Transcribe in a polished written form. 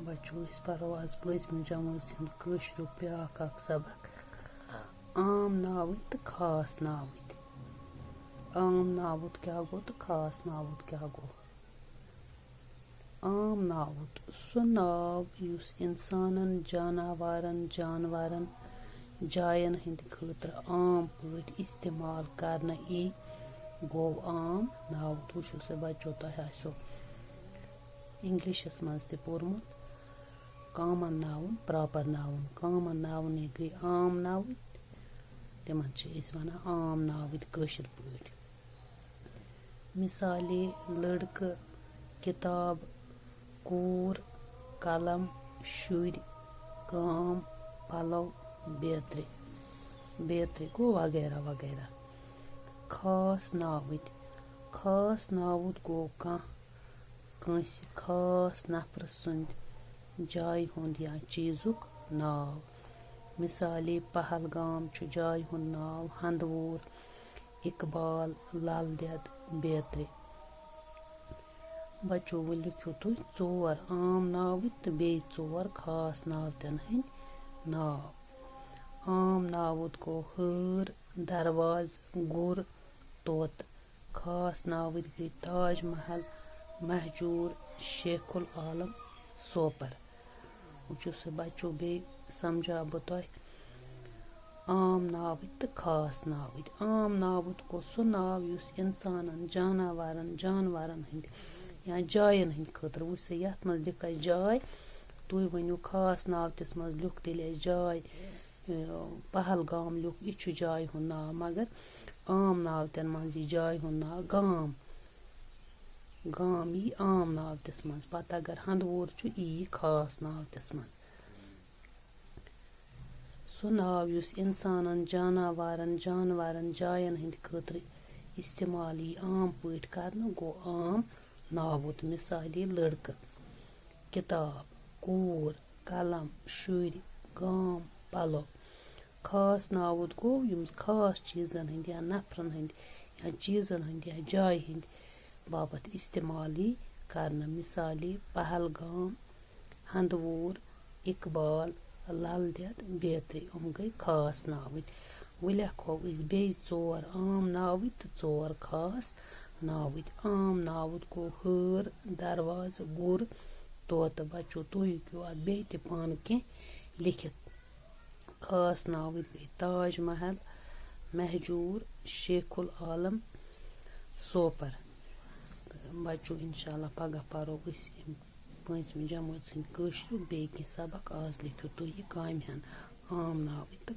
बच्चों इस परो आज 5वीं जमात हुंद कशरू ब्याख अख सबक आम नावत तो खास नावत। आम नावत क्या गो तो खास नावत क्या गो। आम नावत सो नाव युस इंसानन जानवरन जायन हिंद खतर आम पट इस्तेमाल करना यी गो आम नावत। वुचु से बच्चों तह आसो इंग्लिशस मज ते पोरमुत common noun proper noun. Common noun गई आम नावत तिमन वना आम नावत कशर पट। मिसाले लड़क किताब कूर कलम शुर काम पलव बेतरे गो वगैरह वगैरह। खास नावत गो कंस खास नफर सुंद जाय हुंद या चीजुक नाव। मिसाले पहलगाम छु जाय हुंद नाव हंदवोर इकबाल लल देद बेतरे। बच्चों वो लिखो तुम 4 आम नावत तो बे 4 खास नावतन हंद नाव। आम नावत गो हर दरवाज गुर तोत। खास नावत गई ताज महल महजूर शेखुल आलम सोपर। वुचु से बच्चों बे समझा बह तुह आम नावत तो खास नावत। आम नावत गो सो नाव युस इंसानन जानवरन हंद या जायन हंद खतर। वुच से यथ मज लिख जाय तुम वनु खास नावतस मज लिख तेल जाय पहलगाम लिख यह जाय हुंद नाव। मगर आम नावतन मज यी जाय हुंद नाव गाम यी आम नावतस मज। पत अगर हंदवोर छु यी खास नावतस मज। सो नाव युस इंसानन जानवरन जायन हंद खतर इस्तेमाल यी आम पट करना गो आम नावत। मिसाले लड़क किताब कूर कलम शुर गाम पलव। खास नावत गो यम खास चीजन हंद या नफरन हंद या चीजन हंद या जाय हंद बाबत इस्तेमाल यी करना। मिसाले पहलगाम हंदवोर इकबाल लल देद बेतरे यम गई खास नावत। वो लिखो बे 4 आम नावत तो 4 खास नावत। आम नावत गो हर दरवाज गुर तोत। बच्चों तुम हेको अत बे ते पान कह लिखित। खास नावत गई ताज महल महजूर शेखुल आलम सोपर। बच्चों इंशाल्लाह पगह परो 5वीं जमात कशरू बे सबक। आज लिखो तुम काम हन आम नावत।